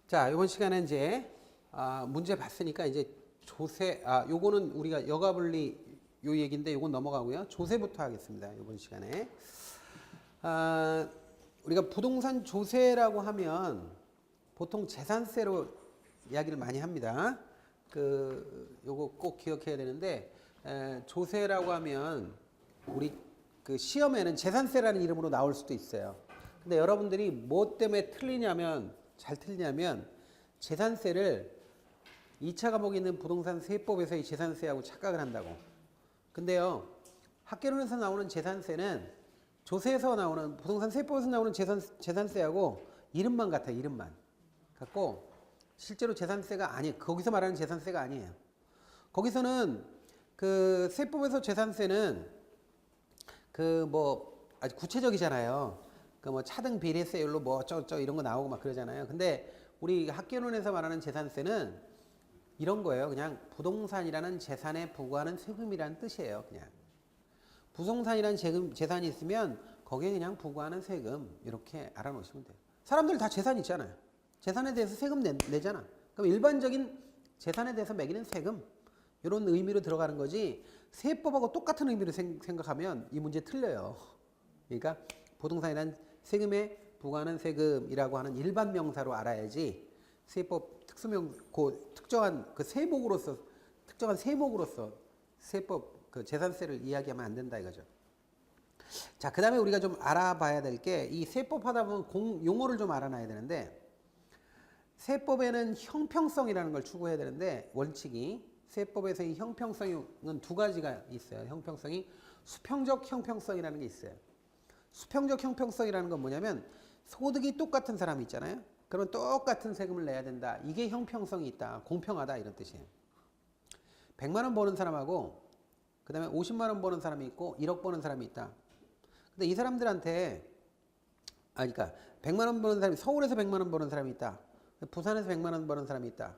자, 이번 시간에 이제 문제 봤으니까 이제 조세, 요거는 우리가 여가분리 요 얘기인데 요건 넘어가고요. 조세부터 하겠습니다. 이번 시간에. 우리가 부동산 조세라고 하면 보통 재산세로 이야기를 많이 합니다. 요거 꼭 기억해야 되는데, 조세라고 하면 우리 그 시험에는 재산세라는 이름으로 나올 수도 있어요. 근데 여러분들이 뭐 때문에 잘 틀리냐면 재산세를 2차 과목에 있는 부동산 세법에서의 재산세하고 착각을 한다고. 근데요, 학개론에서 나오는 재산세는 조세에서 나오는 부동산 세법에서 나오는 재산세하고 이름만 같아요. 이름만 같고 실제로 재산세가 아니에요. 거기서 말하는 재산세가 아니에요. 거기서는 그 세법에서 재산세는 아주 구체적이잖아요. 차등 비례세율로 뭐 어쩌고저쩌고 이런 거 나오고 막 그러잖아요. 근데 우리 학개론에서 말하는 재산세는 이런 거예요. 그냥 부동산이라는 재산에 부과하는 세금이라는 뜻이에요. 그냥 부동산이라는 재산이 있으면 거기에 그냥 부과하는 세금 이렇게 알아놓으시면 돼요. 사람들 다 재산 있잖아요. 재산에 대해서 세금 내잖아. 그럼 일반적인 재산에 대해서 매기는 세금 이런 의미로 들어가는 거지 세법하고 똑같은 의미로 생각하면 이 문제 틀려요. 그러니까 부동산이란 세금에 부과하는 세금이라고 하는 일반 명사로 알아야지 세법 특정한 세목으로서 세법 재산세를 이야기하면 안 된다 이거죠. 자, 그 다음에 우리가 좀 알아봐야 될 게 이 세법 하다 보면 용어를 좀 알아놔야 되는데 세법에는 형평성이라는 걸 추구해야 되는데 원칙이 세법에서의 형평성은 두 가지가 있어요. 형평성이 수평적 형평성이라는 게 있어요. 수평적 형평성이라는 건 뭐냐면 소득이 똑같은 사람이 있잖아요. 그러면 똑같은 세금을 내야 된다. 이게 형평성이 있다. 공평하다 이런 뜻이에요. 100만 원 버는 사람하고 그 다음에 50만 원 버는 사람이 있고 1억 버는 사람이 있다. 근데 이 사람들한테 그러니까 100만 원 버는 사람이 서울에서 100만 원 버는 사람이 있다. 부산에서 100만 원 버는 사람이 있다.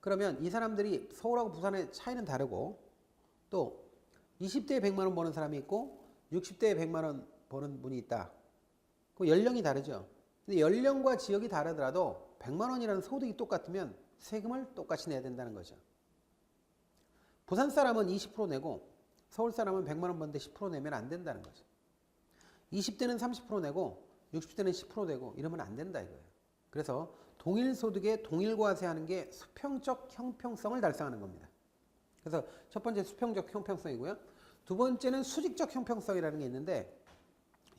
그러면 이 사람들이 서울하고 부산의 차이는 다르고 또 20대에 100만 원 버는 사람이 있고 60대에 100만 원 버는 분이 있다. 그 연령이 다르죠. 근데 연령과 지역이 다르더라도 100만 원이라는 소득이 똑같으면 세금을 똑같이 내야 된다는 거죠. 부산 사람은 20% 내고 서울 사람은 100만 원 버는데 10% 내면 안 된다는 거죠. 20대는 30% 내고 60대는 10% 내고 이러면 안 된다 이거예요. 그래서 동일 소득에 동일 과세하는 게 수평적 형평성을 달성하는 겁니다. 그래서 첫 번째 수평적 형평성이고요. 두 번째는 수직적 형평성이라는 게 있는데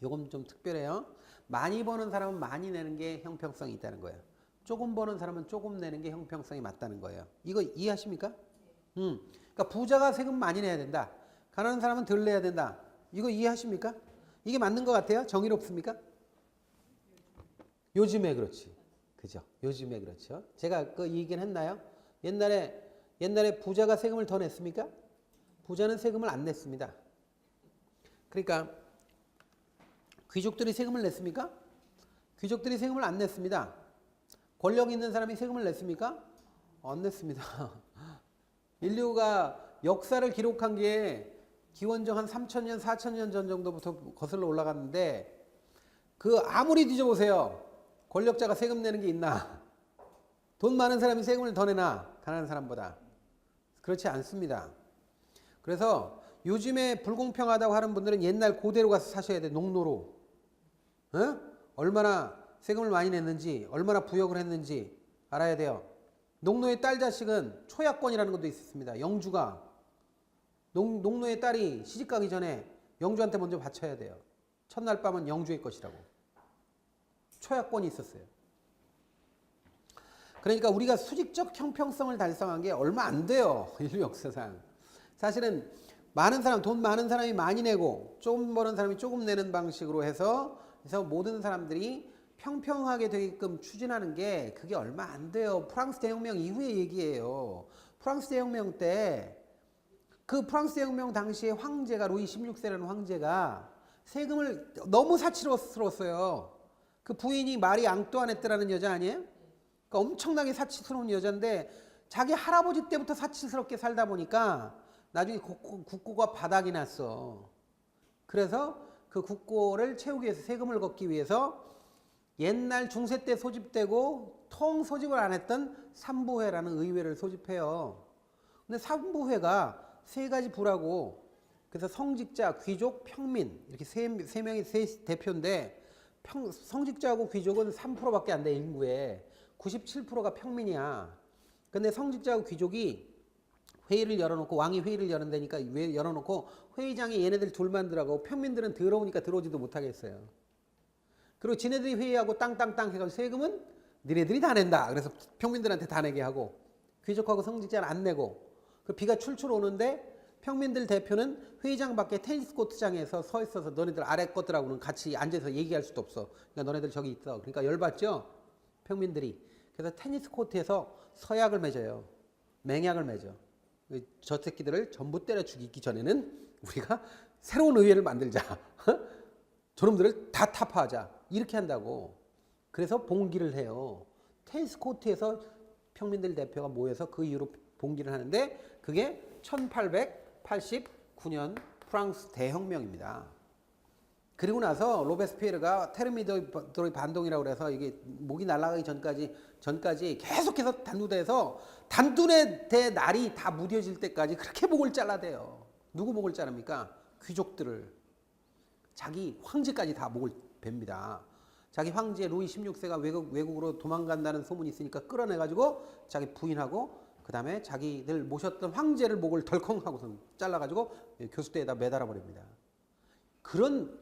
요건 좀 특별해요. 많이 버는 사람은 많이 내는 게 형평성이 있다는 거예요. 조금 버는 사람은 조금 내는 게 형평성이 맞다는 거예요. 이거 이해하십니까? 그러니까 부자가 세금 많이 내야 된다. 가난한 사람은 덜 내야 된다. 이거 이해하십니까? 이게 맞는 것 같아요? 정의롭습니까? 요즘에 그렇지. 그죠? 요즘에 그렇죠. 제가 이 얘기는 했나요? 옛날에 부자가 세금을 더 냈습니까? 부자는 세금을 안 냈습니다. 그러니까 귀족들이 세금을 냈습니까? 귀족들이 세금을 안 냈습니다. 권력 있는 사람이 세금을 냈습니까? 안 냈습니다. 인류가 역사를 기록한 게 기원전 한 3,000년, 4,000년 전 정도부터 거슬러 올라갔는데 아무리 뒤져보세요. 권력자가 세금 내는 게 있나? 돈 많은 사람이 세금을 더 내나? 가난한 사람보다. 그렇지 않습니다. 그래서 요즘에 불공평하다고 하는 분들은 옛날 고대로 가서 사셔야 돼. 농노로. 얼마나 세금을 많이 냈는지, 얼마나 부역을 했는지 알아야 돼요. 농노의 딸 자식은 초약권이라는 것도 있었습니다. 영주가. 농노의 딸이 시집가기 전에 영주한테 먼저 바쳐야 돼요. 첫날 밤은 영주의 것이라고. 초약권이 있었어요. 그러니까 우리가 수직적 형평성을 달성한 게 얼마 안 돼요. 인류 역사상. 사실은 돈 많은 사람이 많이 내고 조금 버는 사람이 조금 내는 방식으로 해서 모든 사람들이 평평하게 되게끔 추진하는 게 그게 얼마 안 돼요. 프랑스 대혁명 이후의 얘기예요. 프랑스 대혁명 때 프랑스 대혁명 당시에 황제가 루이 16세라는 황제가 세금을 너무 사치스러웠어요. 그 부인이 마리 앙뚜아네트라는 여자 아니에요? 그러니까 엄청나게 사치스러운 여자인데 자기 할아버지 때부터 사치스럽게 살다 보니까 나중에 국고가 바닥이 났어. 그래서 그 국고를 채우기 위해서 세금을 걷기 위해서 옛날 중세 때 소집되고 통 소집을 안 했던 삼부회라는 의회를 소집해요. 근데 삼부회가 세 가지 부라고, 그래서 성직자, 귀족, 평민 이렇게 세 명이 세 대표인데 성직자하고 귀족은 3%밖에 안 돼. 인구에 97%가 평민이야. 근데 성직자하고 귀족이 회의를 열어놓고, 왕이 회의를 열어놓으니까 열어놓고 회의장에 얘네들 둘만 들어가고 평민들은 더러우니까 들어오지도 못하겠어요. 그리고 지네들이 회의하고 땅땅땅 해가지고 세금은 니네들이 다 낸다. 그래서 평민들한테 다 내게 하고, 귀족하고 성직자는 안 내고, 그 비가 출출 오는데 평민들 대표는 회의장 밖에 테니스 코트장에서 서 있어서 너네들 아래 것들하고는 같이 앉아서 얘기할 수도 없어. 그러니까 너네들 저기 있어. 그러니까 열받죠? 평민들이. 그래서 테니스 코트에서 서약을 맺어요. 맹약을 맺어. 저 새끼들을 전부 때려 죽이기 전에는 우리가 새로운 의회를 만들자. 저놈들을 다 타파하자. 이렇게 한다고. 그래서 봉기를 해요. 테니스 코트에서 평민들 대표가 모여서 그 이후로 봉기를 하는데, 그게 1889년 프랑스 대혁명입니다. 그리고 나서 로베스피에르가 테르미도르 반동이라고 그래서 이게 목이 날아가기 전까지 계속해서 단두대 날이 다 무뎌질 때까지 그렇게 목을 잘라대요. 누구 목을 자릅니까? 귀족들을. 자기 황제까지 다 목을 뱁니다. 자기 황제 루이 16세가 외국으로 도망간다는 소문이 있으니까 끌어내가지고 자기 부인하고, 그 다음에 자기들 모셨던 황제를 목을 덜컹하고서 잘라가지고 교수대에다 매달아 버립니다. 그런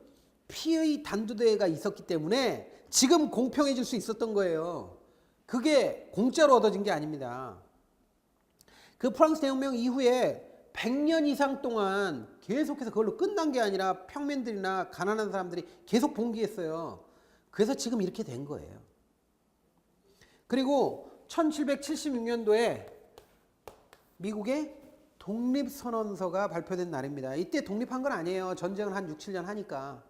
피의 단두대가 있었기 때문에 지금 공평해질 수 있었던 거예요. 그게 공짜로 얻어진 게 아닙니다. 그 프랑스 대혁명 이후에 100년 이상 동안 계속해서 그걸로 끝난 게 아니라 평민들이나 가난한 사람들이 계속 봉기했어요. 그래서 지금 이렇게 된 거예요. 그리고 1776년도에 미국의 독립선언서가 발표된 날입니다. 이때 독립한 건 아니에요. 전쟁을 한 6, 7년 하니까.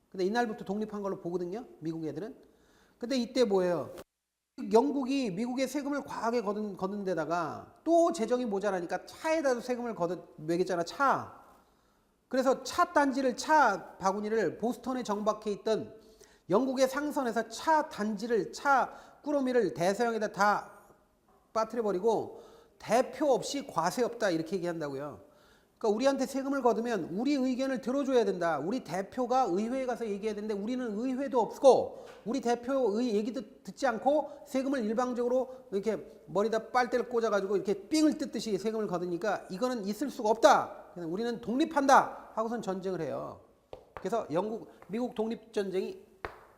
근데 이날부터 독립한 걸로 보거든요. 미국 애들은. 근데 이때 뭐예요? 영국이 미국에 세금을 과하게 거둔 데다가 또 재정이 모자라니까 차에다도 세금을 매겼잖아. 차. 그래서 차 바구니를 보스턴에 정박해 있던 영국의 상선에서 차 꾸러미를 대서양에다 다 빠뜨려버리고 대표 없이 과세 없다 이렇게 얘기한다고요. 그러니까 우리한테 세금을 거두면 우리 의견을 들어줘야 된다. 우리 대표가 의회에 가서 얘기해야 되는데 우리는 의회도 없고 우리 대표의 얘기도 듣지 않고 세금을 일방적으로 이렇게 머리다 빨대를 꽂아가지고 이렇게 삥을 뜯듯이 세금을 거두니까 이거는 있을 수가 없다. 우리는 독립한다 하고선 전쟁을 해요. 그래서 미국 독립전쟁이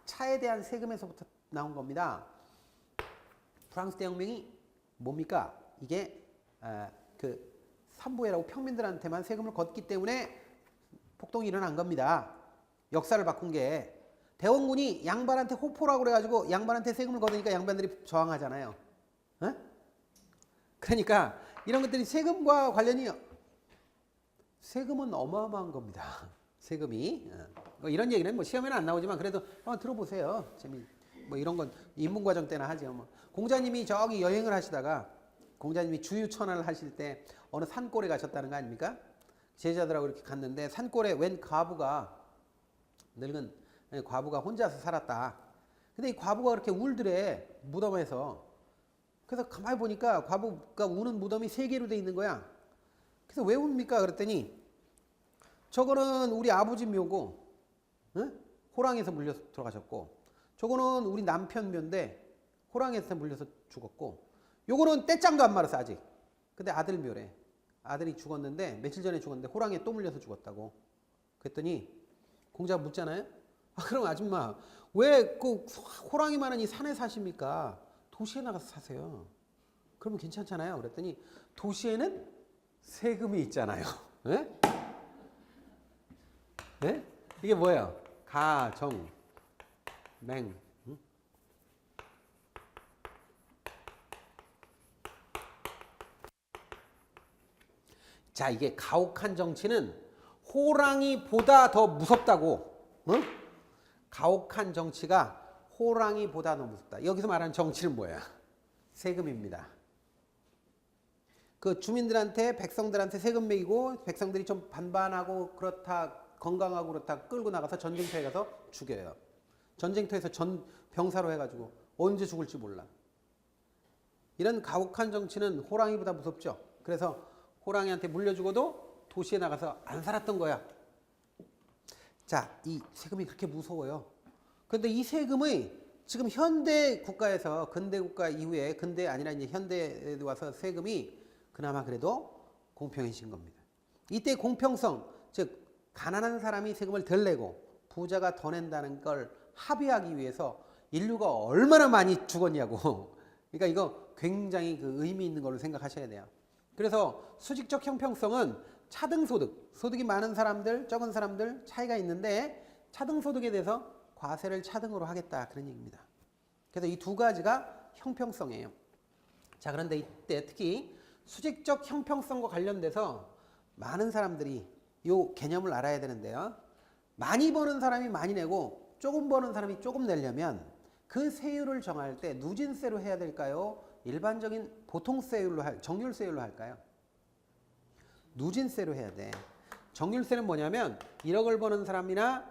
차에 대한 세금에서부터 나온 겁니다. 프랑스 대혁명이 뭡니까? 이게 그 삼부회라고 평민들한테만 세금을 걷기 때문에 폭동이 일어난 겁니다. 역사를 바꾼 게. 대원군이 양반한테 호포라고 그래가지고 양반한테 세금을 걷으니까 양반들이 저항하잖아요. 어? 그러니까 이런 것들이 세금과 관련이, 세금은 어마어마한 겁니다. 세금이. 이런 얘기는 뭐 시험에는 안 나오지만 그래도 한번 들어보세요. 뭐 이런 건 인문과정 때나 하죠. 뭐 공자님이 저기 여행을 하시다가 공자님이 주유천하를 하실 때 어느 산골에 가셨다는 거 아닙니까? 제자들하고 이렇게 갔는데 산골에 웬 늙은 과부가 혼자서 살았다. 근데 이 과부가 그렇게 울더래, 무덤에서. 그래서 가만히 보니까 과부가 우는 무덤이 3개로 돼 있는 거야. 그래서 왜 웁니까? 그랬더니 저거는 우리 아버지 묘고, 응? 호랑이에서 물려서 들어가셨고, 저거는 우리 남편 묘인데 호랑이에서 물려서 죽었고, 요거는 떼짱도 안 말았어 아직. 근데 아들 묘래. 아들이 죽었는데 며칠 전에 죽었는데 호랑이에 또 물려서 죽었다고. 그랬더니 공자가 묻잖아요. 그럼 아줌마 왜 그 호랑이 많은 이 산에 사십니까? 도시에 나가서 사세요. 그러면 괜찮잖아요. 그랬더니 도시에는 세금이 있잖아요. 네? 네? 이게 뭐예요? 가정, 맹. 자, 이게 가혹한 정치는 호랑이보다 더 무섭다고. 응? 가혹한 정치가 호랑이보다 더 무섭다. 여기서 말하는 정치는 뭐야? 세금입니다. 그 주민들한테, 백성들한테 세금 매기고 백성들이 좀 반반하고 그렇다, 건강하고 그렇다 끌고 나가서 전쟁터에 가서 죽여요. 전쟁터에서 병사로 해가지고 언제 죽을지 몰라. 이런 가혹한 정치는 호랑이보다 무섭죠. 그래서 호랑이한테 물려 죽어도 도시에 나가서 안 살았던 거야. 자, 이 세금이 그렇게 무서워요. 그런데 이 세금의 지금 현대 국가에서 근대 국가 이후에 근대 아니라 이제 현대에 와서 세금이 그나마 그래도 공평해진 겁니다. 이때 공평성, 즉 가난한 사람이 세금을 덜 내고 부자가 더 낸다는 걸 합의하기 위해서 인류가 얼마나 많이 죽었냐고. 그러니까 이거 굉장히 그 의미 있는 걸로 생각하셔야 돼요. 그래서 수직적 형평성은 차등소득, 소득이 많은 사람들, 적은 사람들 차이가 있는데 차등소득에 대해서 과세를 차등으로 하겠다 그런 얘기입니다. 그래서 이 두 가지가 형평성이에요. 자, 그런데 이때 특히 수직적 형평성과 관련돼서 많은 사람들이 이 개념을 알아야 되는데요. 많이 버는 사람이 많이 내고 조금 버는 사람이 조금 내려면 그 세율을 정할 때 누진세로 해야 될까요? 일반적인 보통세율로 정률세율로 할까요? 누진세로 해야 돼. 정률세는 뭐냐면 1억을 버는 사람이나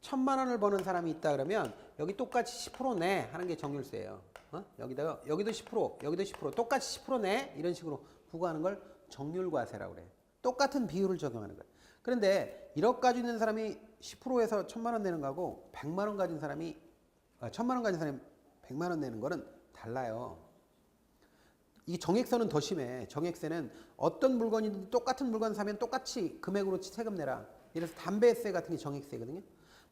1,000만 원을 버는 사람이 있다 그러면 여기 똑같이 10% 내 하는 게 정률세예요. 여기도 10%, 여기도 10%, 똑같이 10% 내 이런 식으로 부과하는 걸 정률과세라고 그래. 똑같은 비율을 적용하는 거예요. 그런데 1억 가지고 있는 사람이 10%에서 1,000만 원 내는 거하고 100만 원 가진 사람이 1,000만 원 가진 사람이 100만 원 내는 거는 달라요. 이 정액세는 더 심해. 정액세는 어떤 물건이든 똑같은 물건 사면 똑같이 금액으로 세금 내라. 예를 들어서 담배세 같은 게 정액세거든요.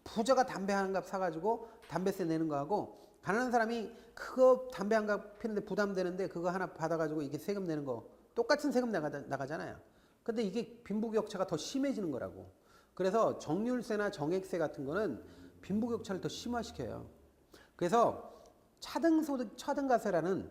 부자가 담배 한 갑 사가지고 담배세 내는 거하고 가난한 사람이 그거 담배 한 갑 피는데 부담되는데 그거 하나 받아가지고 이게 세금 내는 거 똑같은 세금 나가잖아요. 근데 이게 빈부격차가 더 심해지는 거라고. 그래서 정률세나 정액세 같은 거는 빈부격차를 더 심화시켜요. 그래서 차등소득, 차등가세라는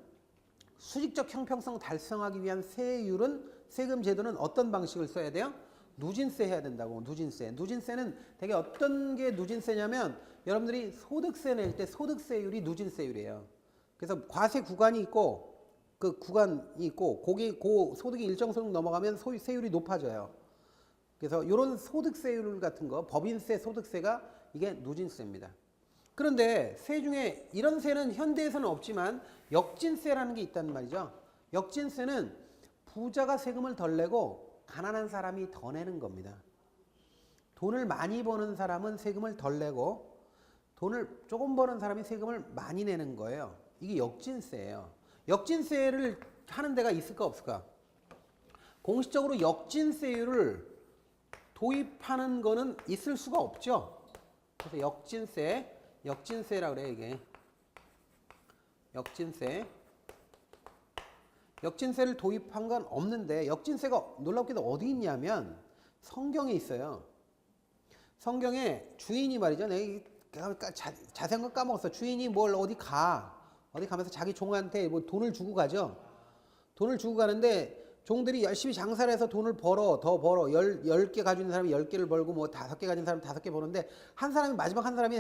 수직적 형평성 달성하기 위한 세금 제도는 어떤 방식을 써야 돼요? 누진세 해야 된다고. 누진세. 누진세는 되게 어떤 게 누진세냐면 여러분들이 소득세 낼 때 소득세율이 누진세율이에요. 그래서 과세 구간이 있고 그 구간이 있고 그 소득이 일정 소득 넘어가면 세율이 높아져요. 그래서 이런 소득세율 같은 거, 법인세, 소득세가 이게 누진세입니다. 그런데 세 중에 이런 세는 현대에서는 없지만 역진세라는 게 있단 말이죠. 역진세는 부자가 세금을 덜 내고 가난한 사람이 더 내는 겁니다. 돈을 많이 버는 사람은 세금을 덜 내고 돈을 조금 버는 사람이 세금을 많이 내는 거예요. 이게 역진세예요. 역진세를 하는 데가 있을까 없을까? 공식적으로 역진세율을 도입하는 거는 있을 수가 없죠. 그래서 역진세라고 그래요, 이게. 역진세를 도입한 건 없는데 역진세가 놀랍게도 어디 있냐면 성경에 있어요. 성경에 주인이 말이죠. 내가 자세한 건 까먹었어. 주인이 어디 가면서 자기 종한테 뭐 돈을 주고 가죠. 돈을 주고 가는데 종들이 열심히 장사를 해서 돈을 더 벌어. 10개 가지고 있는 사람이 10개를 벌고 뭐 5개 가진 사람이 5개 버는데 마지막 한 사람이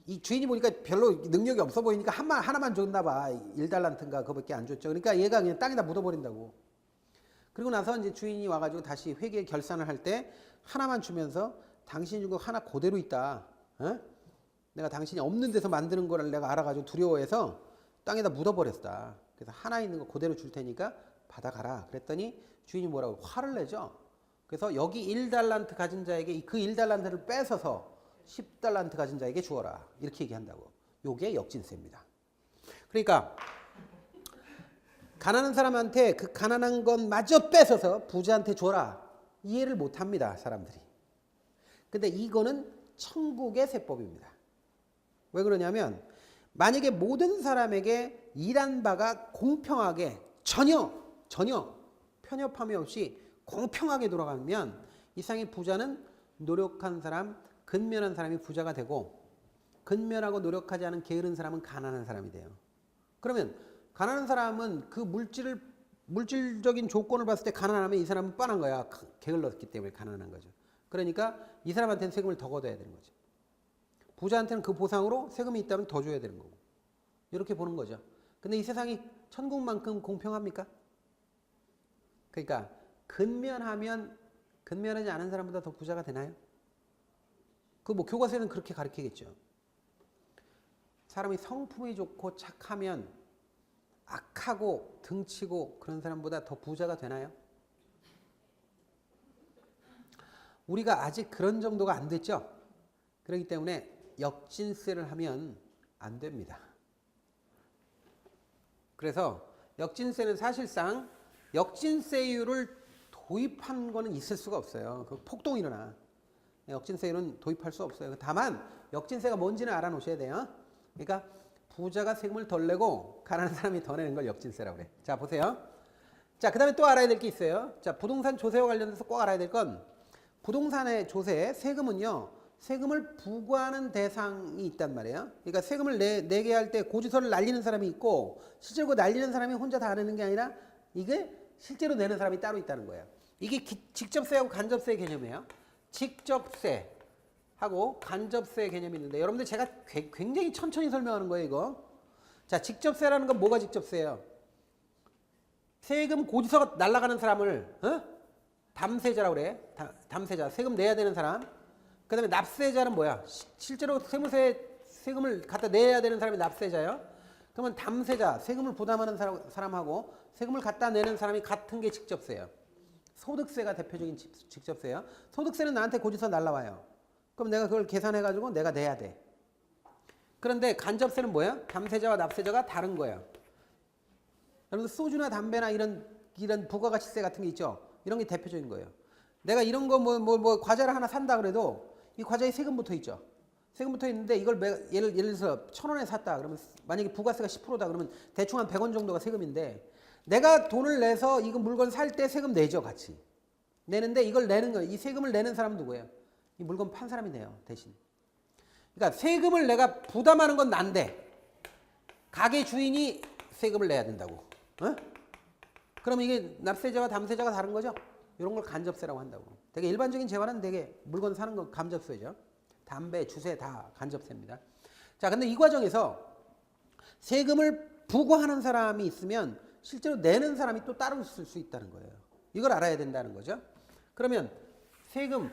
이 주인이 보니까 별로 능력이 없어 보이니까 하나만 줬나 봐. 1달란트인가 그거밖에 안 줬죠. 그러니까 얘가 그냥 땅에다 묻어버린다고. 그리고 나서 이제 주인이 와가지고 다시 회계 결산을 할 때 하나만 주면서 당신이 준 거 하나 그대로 있다. 어? 내가 당신이 없는 데서 만드는 거를 내가 알아가지고 두려워해서 땅에다 묻어버렸다. 그래서 하나 있는 거 그대로 줄 테니까 받아가라. 그랬더니 주인이 뭐라고 화를 내죠. 그래서 여기 1달란트 가진 자에게 그 1달란트를 뺏어서 10달란트 가진 자에게 주어라. 이렇게 얘기한다고. 요게 역진세입니다. 그러니까 가난한 사람한테 그 가난한 것마저 뺏어서 부자한테 줘라. 이해를 못합니다. 사람들이. 근데 이거는 천국의 세법입니다. 왜 그러냐면 만약에 모든 사람에게 일한 바가 공평하게 전혀 편협함이 없이 공평하게 돌아가면 이 세상의 부자는 노력한 사람, 근면한 사람이 부자가 되고 근면하고 노력하지 않은 게으른 사람은 가난한 사람이 돼요. 그러면 가난한 사람은 그 물질적인 조건을 봤을 때 가난하면 이 사람은 뻔한 거야. 게을렀기 때문에 가난한 거죠. 그러니까 이 사람한테는 세금을 더 걷어야 되는 거죠. 부자한테는 그 보상으로 세금이 있다면 더 줘야 되는 거고. 이렇게 보는 거죠. 근데 이 세상이 천국만큼 공평합니까? 그러니까 근면하지 않은 사람보다 더 부자가 되나요? 그 뭐 교과서에는 그렇게 가르치겠죠. 사람이 성품이 좋고 착하면 악하고 등치고 그런 사람보다 더 부자가 되나요? 우리가 아직 그런 정도가 안 됐죠. 그렇기 때문에 역진세를 하면 안 됩니다. 그래서 역진세는 사실상 역진세율을 도입한 거는 있을 수가 없어요. 그 폭동이 일어나. 역진세율은 도입할 수 없어요. 다만 역진세가 뭔지는 알아놓으셔야 돼요. 그러니까 부자가 세금을 덜 내고 가난한 사람이 더 내는 걸 역진세라고 그래. 자, 보세요. 자, 그 다음에 또 알아야 될 게 있어요. 자, 부동산 조세와 관련해서 꼭 알아야 될 건 부동산의 조세, 세금은요. 세금을 부과하는 대상이 있단 말이에요. 그러니까 세금을 내게 할 때 고지서를 날리는 사람이 있고 실제로 그 날리는 사람이 혼자 다 내는 게 아니라 이게 실제로 내는 사람이 따로 있다는 거예요. 이게 직접세하고 간접세 개념이에요. 직접세하고 간접세 개념이 있는데 여러분들 제가 굉장히 천천히 설명하는 거예요, 이거. 자, 직접세라는 건 뭐가 직접세예요? 세금 고지서가 날아가는 사람을 담세자라고 그래. 담세자. 세금 내야 되는 사람. 그 다음에 납세자는 뭐야? 실제로 세금을 갖다 내야 되는 사람이 납세자예요. 그러면 담세자, 세금을 부담하는 사람하고 세금을 갖다 내는 사람이 같은 게 직접세예요. 소득세가 대표적인 직접세예요. 소득세는 나한테 고지서 날라와요. 그럼 내가 그걸 계산해가지고 내가 내야 돼. 그런데 간접세는 뭐야? 담세자와 납세자가 다른 거예요. 여러분 소주나 담배나 이런 부가가치세 같은 게 있죠. 이런 게 대표적인 거예요. 내가 이런 거 과자를 하나 산다 그래도 이 과자에 세금 붙어 있죠. 세금 붙어 있는데 이걸 예를 들어서 1,000원에 샀다. 그러면 만약에 부가세가 10%다. 그러면 대충 한 100원 정도가 세금인데 내가 돈을 내서 이거 물건 살 때 세금 내죠, 같이. 내는데 이걸 내는 거예요. 이 세금을 내는 사람은 누구예요? 이 물건 판 사람이 내요, 대신. 그러니까 세금을 내가 부담하는 건 난데 가게 주인이 세금을 내야 된다고. 그럼 이게 납세자와 담세자가 다른 거죠? 이런 걸 간접세라고 한다고. 되게 일반적인 재화는 되게 물건 사는 건 간접세죠. 담배, 주세 다 간접세입니다. 자, 근데 이 과정에서 세금을 부과하는 사람이 있으면 실제로 내는 사람이 또 따로 있을 수 있다는 거예요. 이걸 알아야 된다는 거죠. 그러면 세금,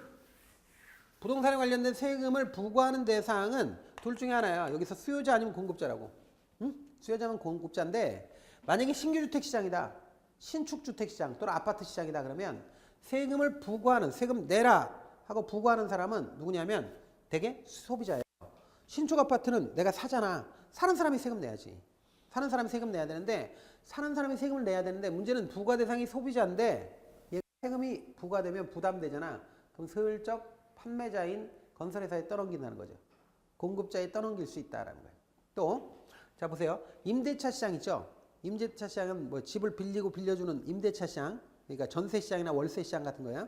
부동산에 관련된 세금을 부과하는 대상은 둘 중에 하나야. 여기서 수요자 아니면 공급자라고. 수요자면 공급자인데 만약에 신규주택시장이다. 신축주택시장 또는 아파트 시장이다 그러면 세금을 부과하는, 세금 내라 하고 부과하는 사람은 누구냐면 되게 소비자예요. 신축 아파트는 내가 사잖아. 사는 사람이 세금 내야지. 사는 사람이 세금 내야 되는데 사는 사람이 세금을 내야 되는데 문제는 부과 대상이 소비자인데 얘 세금이 부과되면 부담되잖아. 그럼 슬쩍 판매자인 건설회사에 떠넘긴다는 거죠. 공급자에 떠넘길 수 있다라는 거예요. 또 자 보세요. 임대차 시장 있죠. 임대차 시장은 뭐 집을 빌리고 빌려주는 임대차 시장, 그러니까 전세 시장이나 월세 시장 같은 거예요.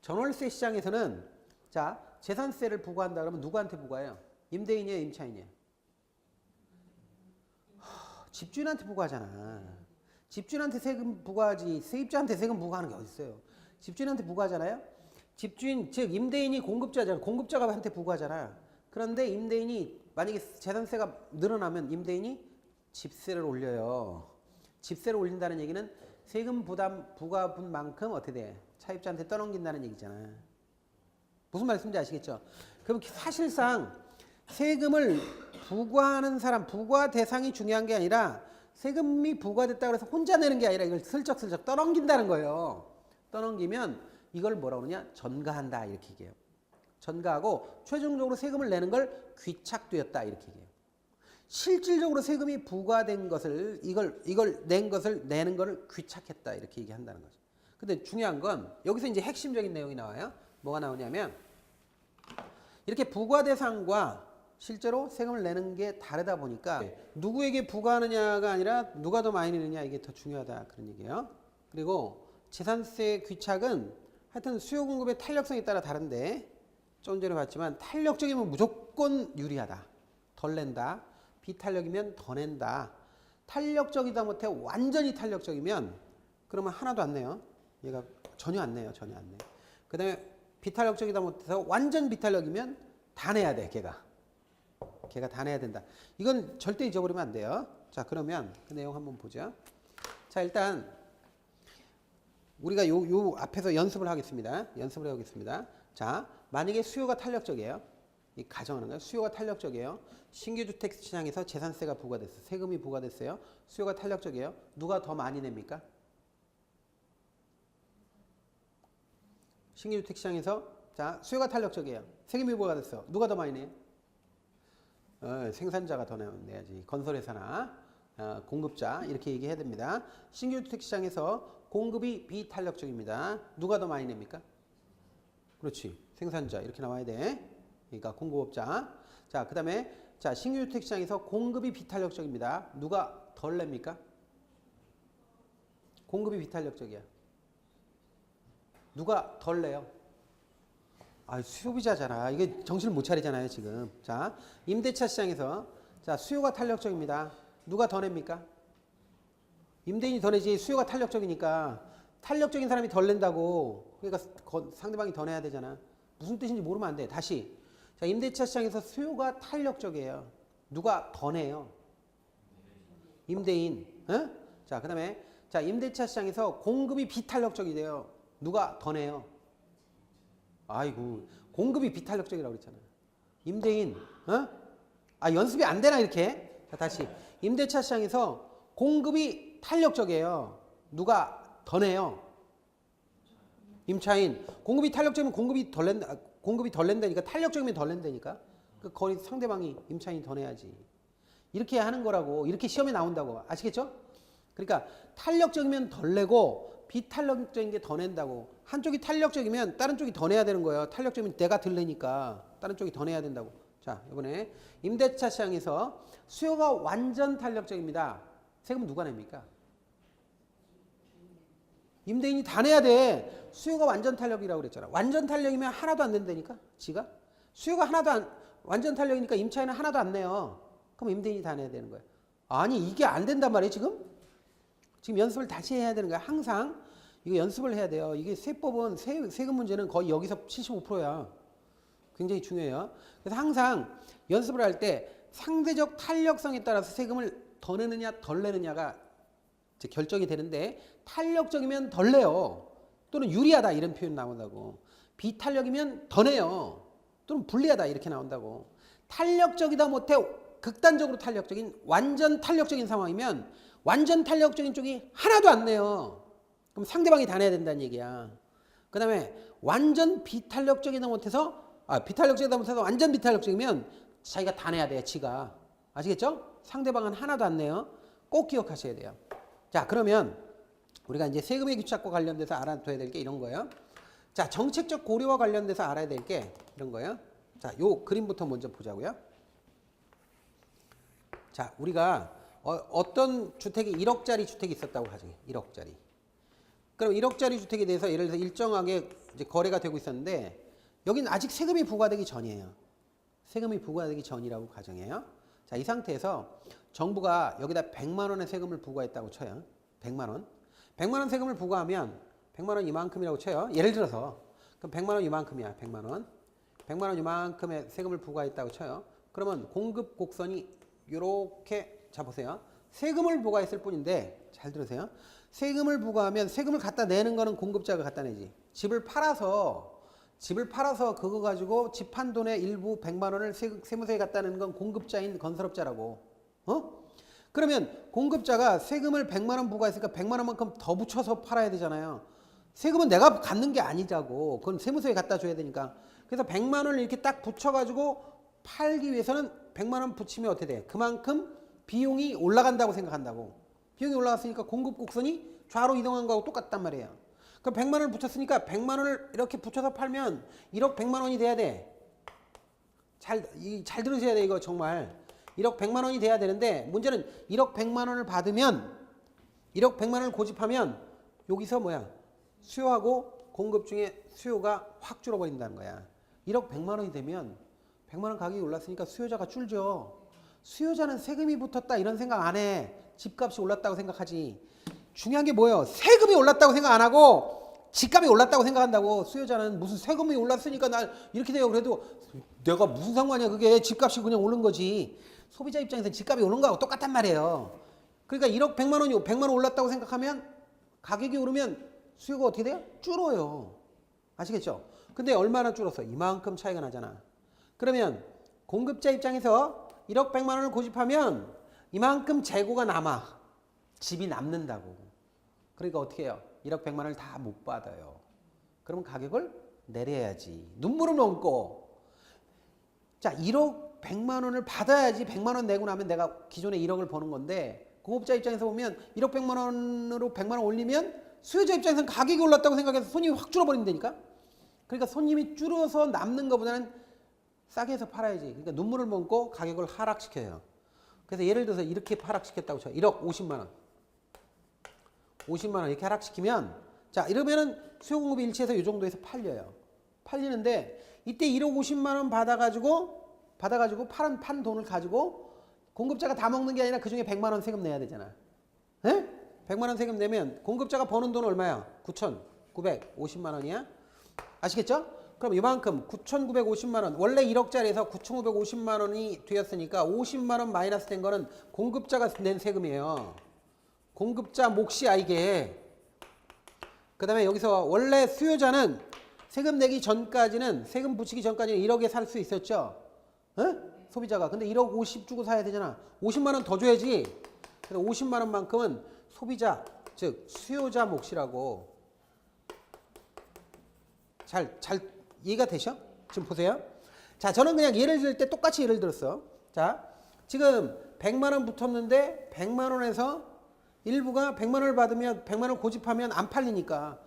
전월세 시장에서는 자 재산세를 부과한다 그러면 누구한테 부과해요? 임대인이에요, 임차인이에요? 집주인한테 부과하잖아. 집주인한테 세금 부과하지 세입자한테 세금 부과하는 게 어디 있어요? 집주인한테 부과하잖아요. 집주인 즉 임대인이 공급자잖아. 공급자가 한테 부과하잖아. 그런데 임대인이 만약에 재산세가 늘어나면 임대인이 집세를 올려요. 집세를 올린다는 얘기는 세금 부과분 만큼 어떻게 돼? 차입자한테 떠넘긴다는 얘기잖아. 무슨 말씀인지 아시겠죠? 그럼 사실상 세금을 부과하는 사람, 부과 대상이 중요한 게 아니라 세금이 부과됐다고 해서 혼자 내는 게 아니라 이걸 슬쩍슬쩍 떠넘긴다는 거예요. 떠넘기면 이걸 뭐라고 그러냐? 전가한다 이렇게 얘기해요. 전가하고 최종적으로 세금을 내는 걸 귀착되었다 이렇게 얘기해요. 실질적으로 세금이 부과된 것을 이걸 낸 것을 내는 것을 귀착했다 이렇게 얘기한다는 거죠. 근데 중요한 건 여기서 이제 핵심적인 내용이 나와요. 뭐가 나오냐면 이렇게 부과 대상과 실제로 세금을 내는 게 다르다 보니까 누구에게 부과하느냐가 아니라 누가 더 많이 내느냐 이게 더 중요하다 그런 얘기예요. 그리고 재산세 귀착은 하여튼 수요 공급의 탄력성에 따라 다른데 좀 전에 봤지만 탄력적이면 무조건 유리하다. 덜 낸다. 비탄력이면 더 낸다. 탄력적이다 못해 완전히 탄력적이면 그러면 하나도 안 내요. 얘가 전혀 안 내요. 전혀 안 내. 그 다음에 비탄력적이다 못해서 완전 비탄력이면 다 내야 돼. 걔가 다 내야 된다. 이건 절대 잊어버리면 안 돼요. 자 그러면 그 내용 한번 보죠. 자 일단 우리가 요 앞에서 연습을 하겠습니다. 연습을 해보겠습니다. 자 만약에 수요가 탄력적이에요. 이 가정하는 거예요. 수요가 탄력적이에요. 신규 주택 시장에서 재산세가 부과됐어요. 세금이 부과됐어요. 수요가 탄력적이에요. 누가 더 많이 냅니까? 신규 주택 시장에서 자 수요가 탄력적이에요. 세금이 부과됐어요. 누가 더 많이 내요? 생산자가 더 내야지. 건설회사나 공급자 이렇게 얘기해야 됩니다. 신규 주택 시장에서 공급이 비탄력적입니다. 누가 더 많이 냅니까? 그렇지. 생산자 이렇게 나와야 돼. 그러니까 공급업자. 자, 그다음에 자, 신규 주택 시장에서 공급이 비탄력적입니다. 누가 덜 냅니까? 공급이 비탄력적이야. 누가 덜 내요? 아, 소비자잖아. 이게 정신을 못 차리잖아요, 지금. 자, 임대차 시장에서 자, 수요가 탄력적입니다. 누가 더 냅니까? 임대인이 더 내지. 수요가 탄력적이니까 탄력적인 사람이 덜 낸다고. 그러니까 상대방이 더 내야 되잖아. 무슨 뜻인지 모르면 안 돼. 다시. 자, 임대차 시장에서 수요가 탄력적이에요. 누가 더 내요? 임대인. 어? 자, 그다음에 자, 임대차 시장에서 공급이 비탄력적이래요. 누가 더 내요? 아이고, 공급이 비탄력적이라고 그랬잖아. 임대인. 어? 아, 연습이 안 되나 이렇게? 자, 다시. 임대차 시장에서 공급이 탄력적이에요. 누가 더 내요? 임차인. 공급이 탄력적이면 공급이 덜 낸다니까. 탄력적이면 덜 낸다니까. 그 거리 상대방이 임차인이 더 내야지. 이렇게 하는 거라고. 이렇게 시험에 나온다고. 아시겠죠? 그러니까 탄력적이면 덜 내고 비탄력적인 게 더 낸다고. 한쪽이 탄력적이면 다른 쪽이 더 내야 되는 거예요. 탄력적이면 내가 덜 내니까 다른 쪽이 더 내야 된다고. 자, 이번에 임대차 시장에서 수요가 완전 탄력적입니다. 세금 누가 냅니까? 임대인이 다 내야 돼. 수요가 완전 탄력이라고 그랬잖아. 완전 탄력이면 하나도 안 낸다니까. 지가. 수요가 완전 탄력이니까 임차인은 하나도 안 내요. 그럼 임대인이 다 내야 되는 거야. 아니 이게 안 된단 말이에요 지금? 지금 연습을 다시 해야 되는 거야. 항상 이거 연습을 해야 돼요. 이게 세법은 세금 문제는 거의 여기서 75%야. 굉장히 중요해요. 그래서 항상 연습을 할 때 상대적 탄력성에 따라서 세금을 더 내느냐 덜 내느냐가 결정이 되는데 탄력적이면 덜 내요. 또는 유리하다 이런 표현 나온다고. 비탄력이면 더 내요. 또는 불리하다 이렇게 나온다고. 탄력적이다 못해 극단적으로 탄력적인 완전 탄력적인 상황이면 완전 탄력적인 쪽이 하나도 안 내요. 그럼 상대방이 다 내야 된다는 얘기야. 그 다음에 완전 비탄력적이다 못해서 비탄력적이다 못해서 완전 비탄력적이면 자기가 다 내야 돼. 지가. 아시겠죠? 상대방은 하나도 안 내요. 꼭 기억하셔야 돼요. 자, 그러면 우리가 이제 세금의 규칙과 관련돼서 알아둬야 될 게 이런 거예요. 자, 정책적 고려와 관련돼서 알아야 될 게 이런 거예요. 자, 요 그림부터 먼저 보자고요. 자, 우리가 어떤 주택이 1억짜리 주택이 있었다고 가정해. 1억짜리. 그럼 1억짜리 주택에 대해서 예를 들어서 일정하게 이제 거래가 되고 있었는데 여기는 아직 세금이 부과되기 전이에요. 세금이 부과되기 전이라고 가정해요. 자, 이 상태에서 정부가 여기다 100만 원의 세금을 부과했다고 쳐요. 100만 원. 100만 원 세금을 부과하면 100만 원 이만큼이라고 쳐요. 예를 들어서 그럼 100만 원 이만큼이야. 100만 원. 100만 원 이만큼의 세금을 부과했다고 쳐요. 그러면 공급 곡선이 이렇게 자 보세요. 세금을 부과했을 뿐인데 잘 들으세요. 세금을 부과하면 세금을 갖다 내는 거는 공급자가 갖다 내지. 집을 팔아서 그거 가지고 집 판 돈의 일부 100만 원을 세무서에 갖다 내는 건 공급자인 건설업자라고. 그러면 공급자가 세금을 100만 원 부과했으니까 100만 원만큼 더 붙여서 팔아야 되잖아요. 세금은 내가 갖는 게 아니자고. 그건 세무서에 갖다 줘야 되니까. 그래서 100만 원을 이렇게 딱 붙여가지고 팔기 위해서는 100만 원 붙이면 어떻게 돼? 그만큼 비용이 올라간다고 생각한다고. 비용이 올라갔으니까 공급 곡선이 좌로 이동한 거하고 똑같단 말이에요. 그럼 100만 원을 붙였으니까 100만 원을 이렇게 붙여서 팔면 1억 100만 원이 돼야 돼. 잘 들으셔야 돼 이거 정말. 1억 100만 원이 돼야 되는데 문제는 1억 100만 원을 받으면 1억 100만 원을 고집하면 여기서 뭐야? 수요하고 공급 중에 수요가 확 줄어버린다는 거야. 1억 100만 원이 되면 100만 원 가격이 올랐으니까 수요자가 줄죠. 수요자는 세금이 붙었다 이런 생각 안 해. 집값이 올랐다고 생각하지. 중요한 게 뭐예요? 세금이 올랐다고 생각 안 하고 집값이 올랐다고 생각한다고. 수요자는 무슨 세금이 올랐으니까 나 이렇게 돼요. 그래도 내가 무슨 상관이야. 그게 집값이 그냥 오른 거지. 소비자 입장에서 집값이 오른 거하고 똑같단 말이에요. 그러니까 1억 100만 원이 100만 원 올랐다고 생각하면 가격이 오르면 수요가 어떻게 돼요? 줄어요. 아시겠죠? 근데 얼마나 줄었어? 이만큼 차이가 나잖아. 그러면 공급자 입장에서 1억 100만 원을 고집하면 이만큼 재고가 남아. 집이 남는다고. 그러니까 어떻게 해요? 1억 100만 원을 다 못 받아요. 그러면 가격을 내려야지. 눈물을 얹고. 자, 1억 100만 원을 받아야지 100만 원 내고 나면 내가 기존에 1억을 버는 건데 공급자 입장에서 보면 1억 100만 원으로 100만 원 올리면 수요자 입장에서는 가격이 올랐다고 생각해서 손님이 확 줄어버린다니까. 그러니까 손님이 줄어서 남는 것보다는 싸게 해서 팔아야지. 그러니까 눈물을 먹고 가격을 하락시켜요. 그래서 예를 들어서 이렇게 하락시켰다고 쳐. 1억 50만 원. 50만 원 이렇게 하락시키면 자 이러면은 수요 공급이 일치해서 이 정도에서 팔려요. 팔리는데 이때 1억 50만 원 받아가지고 판 돈을 가지고 공급자가 다 먹는 게 아니라 그중에 100만 원 세금 내야 되잖아. 에? 100만 원 세금 내면 공급자가 버는 돈은 얼마야? 9,950만 원이야. 아시겠죠? 그럼 이만큼 9,950만 원 원래 1억짜리에서 9,950만 원이 되었으니까 50만 원 마이너스 된 거는 공급자가 낸 세금이에요. 공급자 몫이야 이게. 그 다음에 여기서 원래 수요자는 세금 내기 전까지는 세금 붙이기 전까지는 1억에 살 수 있었죠. 어? 소비자가. 근데 1억 50 주고 사야 되잖아. 50만 원 더 줘야지. 그래서 50만 원만큼은 소비자 즉 수요자 몫이라고. 잘 이해가 되셔? 지금 보세요. 자, 저는 그냥 예를 들 때 똑같이 예를 들었어. 자, 지금 100만 원 붙었는데 100만 원에서 일부가 100만 원을 받으면 100만 원 고집하면 안 팔리니까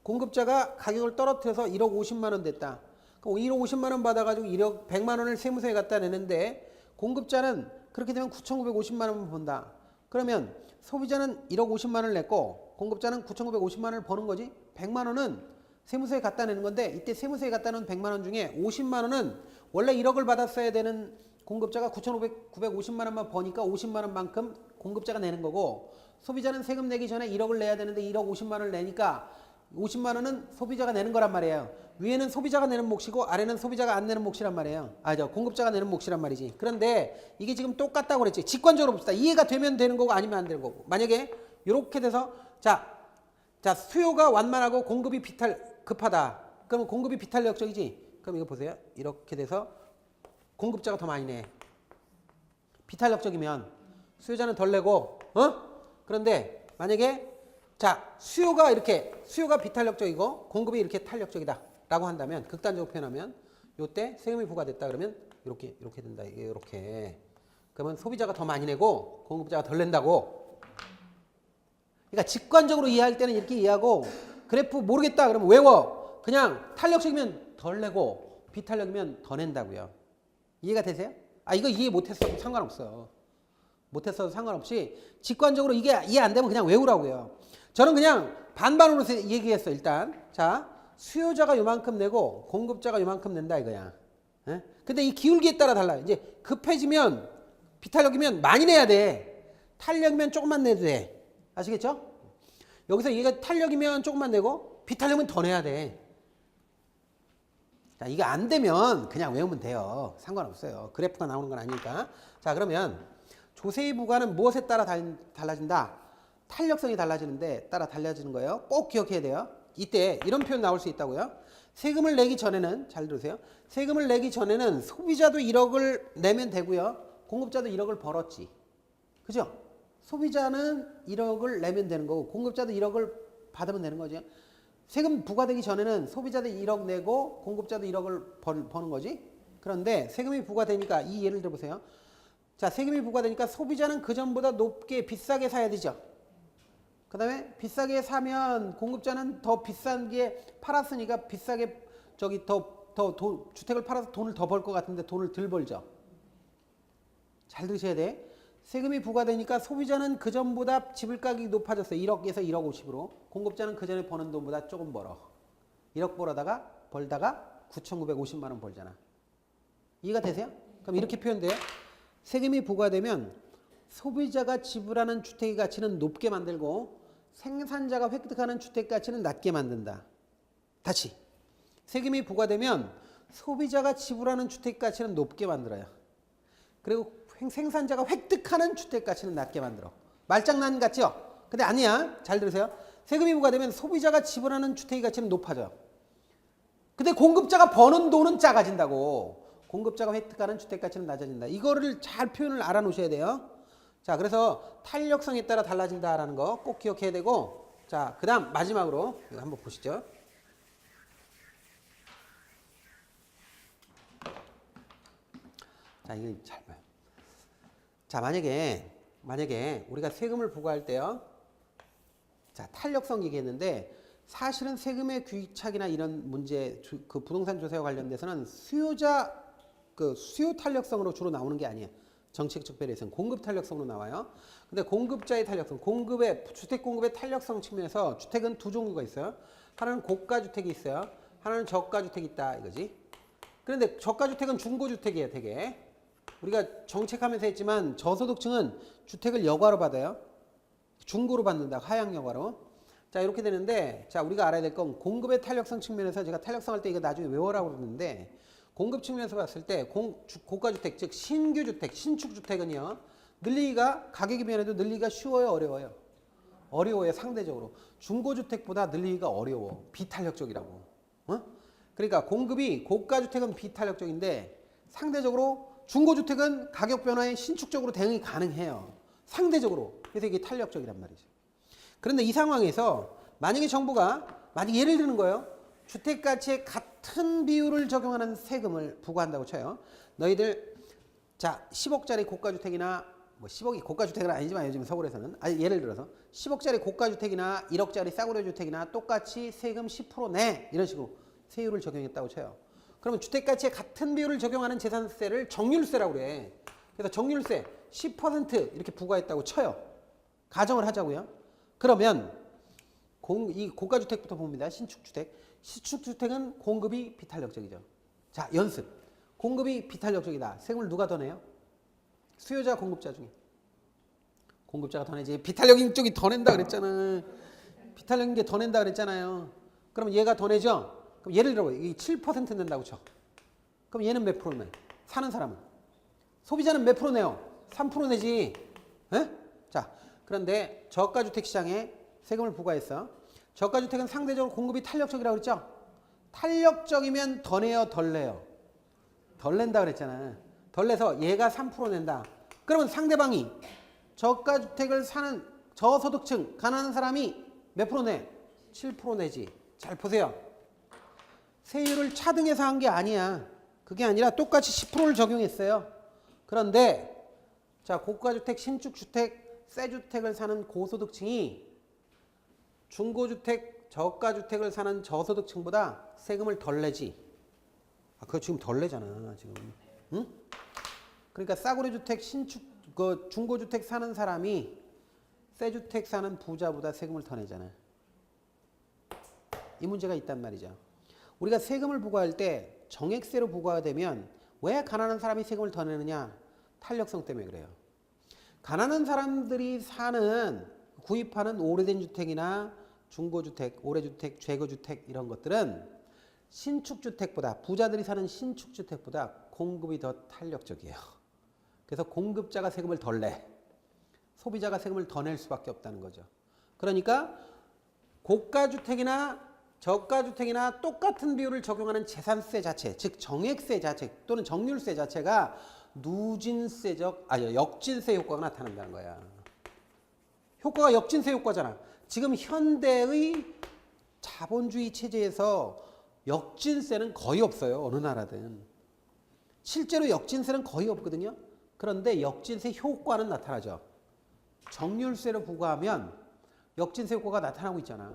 공급자가 가격을 떨어뜨려서 1억 50만 원 됐다. 그럼 1억 50만 원 받아가지고 1억 100만 원을 세무서에 갖다 내는데 공급자는 그렇게 되면 9,950만 원을 번다. 그러면 소비자는 1억 50만 원을 냈고 공급자는 9,950만 원을 버는 거지. 100만 원은 세무서에 갖다 내는 건데 이때 세무서에 갖다 놓은 100만 원 중에 50만 원은 원래 1억을 받았어야 되는 공급자가 9,950만 원만 버니까 50만 원만큼 공급자가 내는 거고 소비자는 세금 내기 전에 1억을 내야 되는데 1억 50만 원을 내니까 50만 원은 소비자가 내는 거란 말이에요. 위에는 소비자가 내는 몫이고 아래는 소비자가 안 내는 몫이란 말이에요. 공급자가 내는 몫이란 말이지. 그런데 이게 지금 똑같다고 그랬지. 직관적으로 봅시다. 이해가 되면 되는 거고 아니면 안 되는 거고. 만약에 이렇게 돼서 자 수요가 완만하고 공급이 급하다. 그러면 공급이 비탄력적이지. 그럼 이거 보세요. 이렇게 돼서 공급자가 더 많이 내. 비탄력적이면 수요자는 덜 내고 그런데 만약에 자 수요가 비탄력적이고 공급이 이렇게 탄력적이다 라고 한다면 극단적으로 표현하면 요때 세금이 부과됐다 그러면 이렇게 된다. 이렇게 그러면 소비자가 더 많이 내고 공급자가 덜 낸다고. 그러니까 직관적으로 이해할 때는 이렇게 이해하고 그래프 모르겠다 그러면 외워. 그냥 탄력적이면 덜 내고 비탄력이면 더 낸다고요. 이해가 되세요? 이거 이해 못했어도 상관없어. 못했어도 상관없이 직관적으로 이게 이해 안 되면 그냥 외우라고요. 저는 그냥 반반으로 얘기했어. 일단 자 수요자가 요만큼 내고 공급자가 요만큼 낸다 이거야. 에? 근데 이 기울기에 따라 달라. 이제 급해지면 비탄력이면 많이 내야 돼. 탄력이면 조금만 내도 돼. 아시겠죠? 여기서 얘가 탄력이면 조금만 내고 비탄력이면 더 내야 돼. 자, 이게 안 되면 그냥 외우면 돼요. 상관없어요. 그래프가 나오는 건 아니니까. 자, 그러면 조세의 부과는 무엇에 따라 달라진다? 탄력성이 달라지는데 따라 달라지는 거예요. 꼭 기억해야 돼요. 이때 이런 표현 나올 수 있다고요. 세금을 내기 전에는 잘 들으세요. 세금을 내기 전에는 소비자도 1억을 내면 되고요. 공급자도 1억을 벌었지. 그죠? 소비자는 1억을 내면 되는 거고 공급자도 1억을 받으면 되는 거죠. 세금 부과되기 전에는 소비자도 1억 내고 공급자도 1억을 버는 거지. 그런데 세금이 부과되니까 이 예를 들어보세요. 자, 세금이 부과되니까 소비자는 그전보다 높게 비싸게 사야 되죠. 그 다음에 비싸게 사면 공급자는 더 비싼 게 팔았으니까 비싸게 주택을 팔아서 돈을 더 벌 것 같은데 돈을 덜 벌죠. 잘 들으셔야 돼. 세금이 부과되니까 소비자는 그전보다 지불 가격이 높아졌어요. 1억에서 1억 50으로. 공급자는 그전에 버는 돈보다 조금 벌어. 1억 벌다가 9,950만 원 벌잖아. 이해가 되세요? 그럼 이렇게 표현돼요. 세금이 부과되면 소비자가 지불하는 주택의 가치는 높게 만들고 생산자가 획득하는 주택 가치는 낮게 만든다. 다시. 세금이 부과되면 소비자가 지불하는 주택 가치는 높게 만들어요. 그리고 생산자가 획득하는 주택 가치는 낮게 만들어. 말장난 같죠? 근데 아니야. 잘 들으세요. 세금이 부과되면 소비자가 지불하는 주택의 가치는 높아져. 근데 공급자가 버는 돈은 작아진다고. 공급자가 획득하는 주택가치는 낮아진다. 이거를 잘 표현을 알아놓으셔야 돼요. 자, 그래서 탄력성에 따라 달라진다라는 거 꼭 기억해야 되고, 자, 그 다음 마지막으로 이거 한번 보시죠. 자, 이거 잘 봐요. 자, 만약에 우리가 세금을 부과할 때요. 자, 탄력성 얘기했는데 사실은 세금의 귀착이나 이런 문제, 그 부동산 조세와 관련돼서는 수요 탄력성으로 주로 나오는 게 아니에요. 정책적 배려에서는 공급 탄력성으로 나와요. 근데 공급자의 탄력성, 주택 공급의 탄력성 측면에서 주택은 두 종류가 있어요. 하나는 고가 주택이 있어요. 하나는 저가 주택이 있다 이거지. 그런데 저가 주택은 중고주택이에요, 되게. 우리가 정책하면서 했지만 저소득층은 주택을 여가로 받아요. 중고로 받는다, 하향 여가로. 자, 이렇게 되는데, 자, 우리가 알아야 될 건 공급의 탄력성 측면에서, 제가 탄력성 할 때 이거 나중에 외워라고 그러는데, 공급 측면에서 봤을 때 고가주택, 즉 신규주택, 신축주택은요, 늘리기가, 가격이 변해도 늘리기가 쉬워요, 어려워요? 어려워요, 상대적으로. 중고주택보다 늘리기가 어려워, 비탄력적이라고. 어? 그러니까 공급이, 고가주택은 비탄력적인데 상대적으로 중고주택은 가격 변화에 신축적으로 대응이 가능해요, 상대적으로. 그래서 이게 탄력적이란 말이죠. 그런데 이 상황에서 만약에 정부가, 예를 드는 거예요. 주택가치에 같은 비율을 적용하는 세금을 부과한다고 쳐요. 너희들, 자, 10억짜리 고가주택이나, 뭐 10억이 고가주택은 아니지만 요즘 서울에서는, 예를 들어서 10억짜리 고가주택이나 1억짜리 싸구려 주택이나 똑같이 세금 10% 내. 이런 식으로 세율을 적용했다고 쳐요. 그러면 주택가치에 같은 비율을 적용하는 재산세를 정률세라고 그래. 그래서 정률세 10% 이렇게 부과했다고 쳐요. 가정을 하자고요. 그러면 이 고가주택부터 봅니다. 신축주택. 신축주택은 공급이 비탄력적이죠. 자, 연습. 공급이 비탄력적이다. 세금을 누가 더 내요? 수요자, 공급자 중에. 공급자가 더 내지. 비탄력인 쪽이 더 낸다 그랬잖아. 비탄력인 게 더 낸다 그랬잖아요. 그럼 얘가 더 내죠? 그럼 예를 들어 이 7% 낸다고 쳐. 그럼 얘는 몇 프로 내? 사는 사람은. 소비자는 몇 프로 내요? 3% 내지. 에? 자, 그런데 저가주택 시장에 세금을 부과했어. 저가주택은 상대적으로 공급이 탄력적이라고 그랬죠? 탄력적이면 더 내요, 덜 내요? 덜 낸다 그랬잖아. 덜 내서 얘가 3% 낸다. 그러면 상대방이 저가주택을 사는 저소득층, 가난한 사람이 몇 프로 내? 7% 내지. 잘 보세요. 세율을 차등해서 한 게 아니야. 그게 아니라 똑같이 10%를 적용했어요. 그런데 자, 고가주택, 신축주택, 새 주택을 사는 고소득층이 중고주택, 저가주택을 사는 저소득층보다 세금을 덜 내지. 그거 지금 덜 내잖아, 지금. 응? 그러니까 싸구려 주택, 중고주택 사는 사람이 새 주택 사는 부자보다 세금을 더 내잖아. 이 문제가 있단 말이죠. 우리가 세금을 부과할 때 정액세로 부과가 되면 왜 가난한 사람이 세금을 더 내느냐? 탄력성 때문에 그래요. 가난한 사람들이 구입하는 오래된 주택이나 중고주택, 오래주택, 재거주택 이런 것들은 신축주택보다, 부자들이 사는 신축주택보다 공급이 더 탄력적이에요. 그래서 공급자가 세금을 덜 내. 소비자가 세금을 더 낼 수밖에 없다는 거죠. 그러니까 고가주택이나 저가주택이나 똑같은 비율을 적용하는 재산세 자체, 즉 정액세 자체 또는 정률세 자체가 역진세 효과가 나타난다는 거야. 효과가 역진세 효과잖아. 지금 현대의 자본주의 체제에서 역진세는 거의 없어요. 어느 나라든. 실제로 역진세는 거의 없거든요. 그런데 역진세 효과는 나타나죠. 정률세로 부과하면 역진세 효과가 나타나고 있잖아.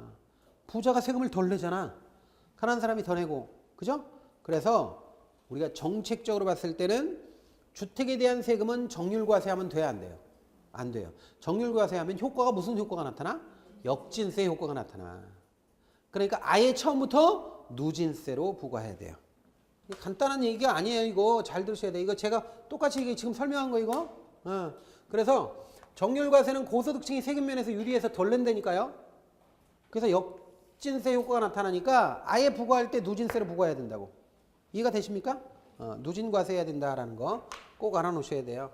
부자가 세금을 덜 내잖아. 가난한 사람이 더 내고. 그죠? 그래서 우리가 정책적으로 봤을 때는 주택에 대한 세금은 정률과세하면 돼요, 안 돼요? 안 돼요. 정률과세하면 효과가 무슨 효과가 나타나? 역진세 효과가 나타나. 그러니까 아예 처음부터 누진세로 부과해야 돼요. 간단한 얘기가 아니에요, 이거. 잘 들으셔야 돼. 이거 제가 똑같이 지금 설명한 거, 이거. 그래서 정률과세는 고소득층이 세금 면에서 유리해서 덜 낸다니까요. 그래서 역진세 효과가 나타나니까 아예 부과할 때 누진세로 부과해야 된다고. 이해가 되십니까? 누진과세 해야 된다라는 거 꼭 알아놓으셔야 돼요.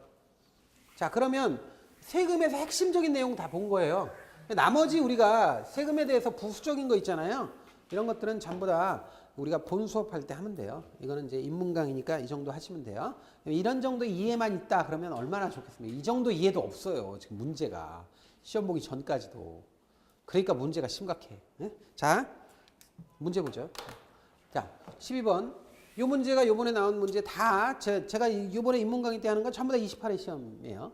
자, 그러면 세금에서 핵심적인 내용 다 본 거예요. 나머지 우리가 세금에 대해서 부수적인 거 있잖아요. 이런 것들은 전부 다 우리가 본 수업할 때 하면 돼요. 이거는 이제 인문강이니까 이 정도 하시면 돼요. 이런 정도 이해만 있다 그러면 얼마나 좋겠습니까? 이 정도 이해도 없어요. 지금 문제가. 시험 보기 전까지도. 그러니까 문제가 심각해. 네? 자, 문제 보죠. 자, 12번. 이 문제가 요번에 나온 문제 다 제가 요번에 인문강의 때 하는 건 전부 다 28회 시험이에요.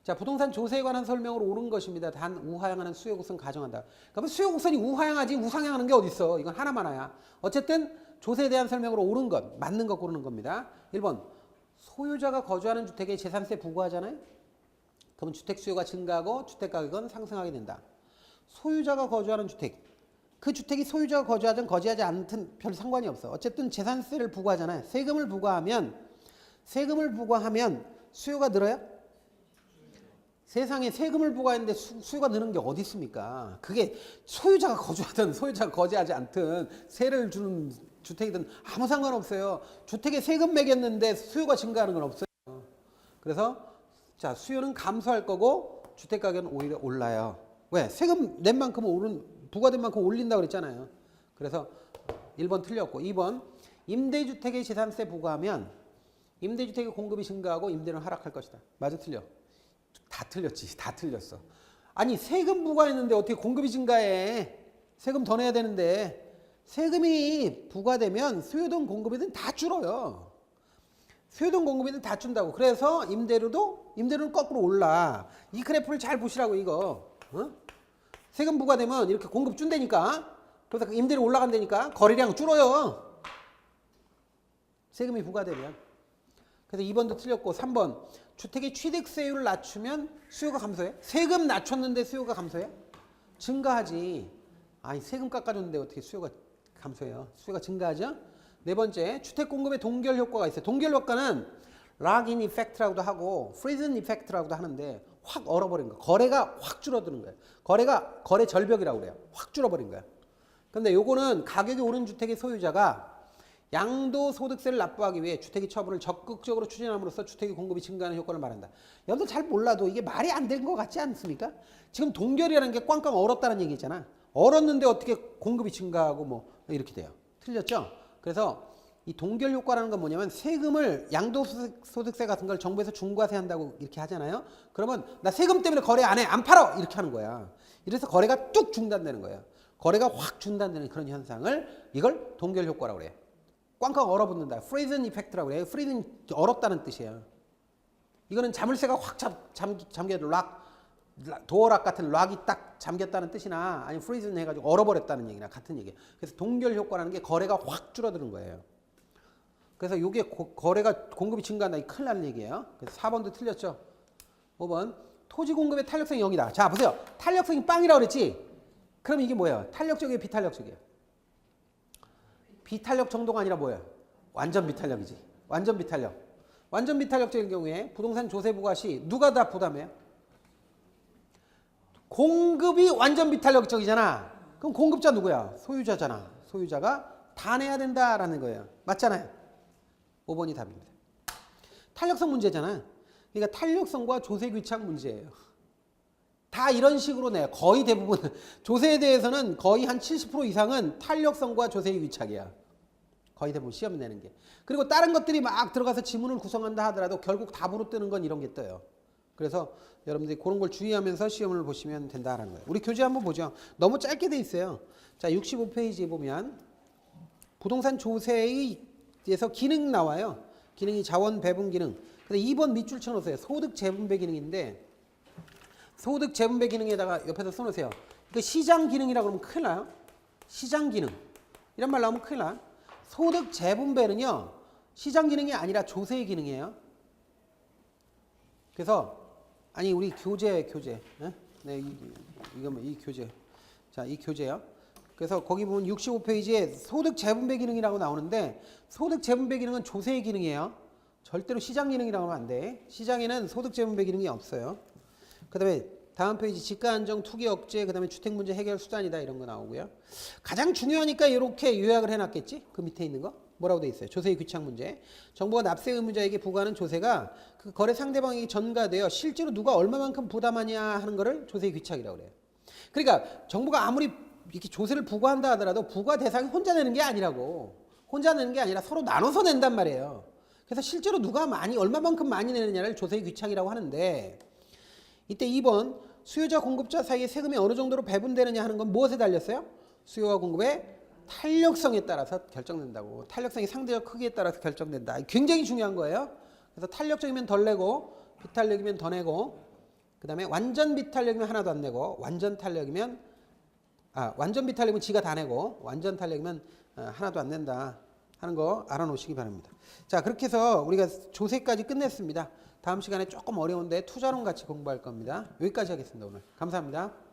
자, 부동산 조세에 관한 설명으로 옳은 것입니다. 단 우하향하는 수요곡선 가정한다. 그러면 수요곡선이 우하향하지 우상향하는 게 어딨어. 이건 하나만 하야. 어쨌든 조세에 대한 설명으로 옳은 것, 맞는 것 고르는 겁니다. 1번. 소유자가 거주하는 주택에 재산세 부과하잖아요. 그러면 주택 수요가 증가하고 주택 가격은 상승하게 된다. 소유자가 거주하는 주택. 그 주택이 소유자가 거주하든 거주하지 않든 별 상관이 없어. 어쨌든 재산세를 부과하잖아요. 세금을 부과하면 수요가 늘어요? 세상에 세금을 부과했는데 수요가 느는 게 어디 있습니까? 그게 소유자가 거주하든 소유자가 거주하지 않든 세를 주는 주택이든 아무 상관없어요. 주택에 세금 매겼는데 수요가 증가하는 건 없어요. 그래서 자, 수요는 감소할 거고 주택 가격은 오히려 올라요. 왜? 세금 낸 만큼 부과된 만큼 올린다고 그랬잖아요. 그래서 1번 틀렸고 2번 임대주택에 재산세 부과하면 임대주택의 공급이 증가하고 임대료는 하락할 것이다. 맞아 틀려? 다 틀렸지. 다 틀렸어. 아니 세금 부과했는데 어떻게 공급이 증가해? 세금 더 내야 되는데 세금이 부과되면 수요든 공급이든 다 줄어요. 수요든 공급이든 다 준다고. 그래서 임대료는 거꾸로 올라. 이 그래프를 잘 보시라고 이거. 어? 세금 부과되면 이렇게 공급 준다니까. 그래서 임대료 올라간다니까. 거래량 줄어요. 세금이 부과되면. 그래서 2번도 틀렸고 3번. 주택의 취득세율을 낮추면 수요가 감소해? 세금 낮췄는데 수요가 감소해? 증가하지. 아니 세금 깎아줬는데 어떻게 수요가 감소해요? 수요가 증가하죠? 네 번째. 주택 공급에 동결 효과가 있어요. 동결 효과는 락인 이펙트라고도 하고 프리즌 이펙트라고도 하는데 확 얼어버린 거예요. 거래가 확 줄어드는 거예요. 거래 절벽이라고 그래요. 확 줄어버린 거예요. 근데 요거는 가격이 오른 주택의 소유자가 양도소득세를 납부하기 위해 주택의 처분을 적극적으로 추진함으로써 주택의 공급이 증가하는 효과를 말한다. 여러분들 잘 몰라도 이게 말이 안 되는 것 같지 않습니까? 지금 동결이라는 게 꽝꽝 얼었다는 얘기잖아. 얼었는데 어떻게 공급이 증가하고 뭐 이렇게 돼요. 틀렸죠? 그래서 이 동결 효과라는 건 뭐냐면 세금을 양도소득세 같은 걸 정부에서 중과세한다고 이렇게 하잖아요. 그러면 나 세금 때문에 거래 안 해. 안 팔어. 이렇게 하는 거야. 이래서 거래가 뚝 중단되는 거예요. 거래가 확 중단되는 그런 현상을 이걸 동결 효과라고 그래요. 꽝꽝 얼어붙는다. 프리즌 이펙트라고 그래요. 프리즌 얼었다는 뜻이에요. 이거는 자물쇠가 확 잠겨도 도어락 같은 락이 딱 잠겼다는 뜻이나 아니면 프리즌 해가지고 얼어버렸다는 얘기나 같은 얘기예요. 그래서 동결 효과라는 게 거래가 확 줄어드는 거예요. 그래서 이게 거래가 공급이 증가한다. 이 큰일 나는 얘기예요. 그래서 4번도 틀렸죠. 5번 토지 공급의 탄력성이 0이다. 자 보세요. 탄력성이 빵이라고 그랬지. 그럼 이게 뭐예요? 탄력적이에요? 비탄력적이에요? 비탄력 정도가 아니라 뭐예요? 완전 비탄력이지. 완전 비탄력. 완전 비탄력적인 경우에 부동산 조세 부과 시 누가 다 부담해요? 공급이 완전 비탄력적이잖아. 그럼 공급자 누구야? 소유자잖아. 소유자가 다 내야 된다라는 거예요. 맞잖아요. 5번이 답입니다. 탄력성 문제잖아. 그러니까 탄력성과 조세 귀착 문제예요. 다 이런 식으로 내요. 거의 대부분 조세에 대해서는 거의 한 70% 이상은 탄력성과 조세의 귀착이야. 거의 대부분 시험 내는 게. 그리고 다른 것들이 막 들어가서 지문을 구성한다 하더라도 결국 답으로 뜨는 건 이런 게 떠요. 그래서 여러분들이 그런 걸 주의하면서 시험을 보시면 된다라는 거예요. 우리 교재 한번 보죠. 너무 짧게 돼 있어요. 자, 65페이지에 보면 부동산 조세에서 기능 나와요. 기능이 자원 배분 기능. 근데 2번 밑줄 쳐놓으세요. 소득 재분배 기능인데 소득 재분배 기능에다가 옆에서 써놓으세요. 그 시장 기능이라고 그러면 큰일 나요. 시장 기능. 이런 말 나오면 큰일 나. 소득 재분배는요. 시장 기능이 아니라 조세의 기능이에요. 그래서 아니 우리 교재. 네, 이 교재. 자, 이 교재요. 그래서 거기 보면 65페이지에 소득 재분배 기능이라고 나오는데 소득 재분배 기능은 조세의 기능이에요. 절대로 시장 기능이라고 하면 안 돼. 시장에는 소득 재분배 기능이 없어요. 그 다음에 다음 페이지 지가 안정 투기 억제 그 다음에 주택 문제 해결 수단이다 이런 거 나오고요. 가장 중요하니까 이렇게 요약을 해놨겠지. 그 밑에 있는 거 뭐라고 돼 있어요. 조세의 귀착 문제. 정부가 납세 의무자에게 부과하는 조세가 그 거래 상대방에게 전가되어 실제로 누가 얼마만큼 부담하냐 하는 거를 조세의 귀착이라고 그래요. 그러니까 정부가 아무리 이렇게 조세를 부과한다 하더라도 부과 대상이 혼자 내는 게 아니라고. 혼자 내는 게 아니라 서로 나눠서 낸단 말이에요. 그래서 실제로 누가 얼마만큼 많이 내느냐를 조세의 귀착이라고 하는데, 이때 2번 수요자 공급자 사이에 세금이 어느 정도로 배분되느냐 하는 건 무엇에 달렸어요? 수요와 공급의 탄력성에 따라서 결정된다고. 탄력성이 상대적 크기에 따라서 결정된다. 굉장히 중요한 거예요. 그래서 탄력적이면 덜 내고 비탄력이면 더 내고, 그 다음에 완전 비탄력이면 하나도 안 내고, 완전 비탄력이면 지가 다 내고, 완전 탄력이면 하나도 안 낸다 하는 거 알아놓으시기 바랍니다. 자, 그렇게 해서 우리가 조세까지 끝냈습니다. 다음 시간에 조금 어려운데 투자론 같이 공부할 겁니다. 여기까지 하겠습니다. 오늘 감사합니다.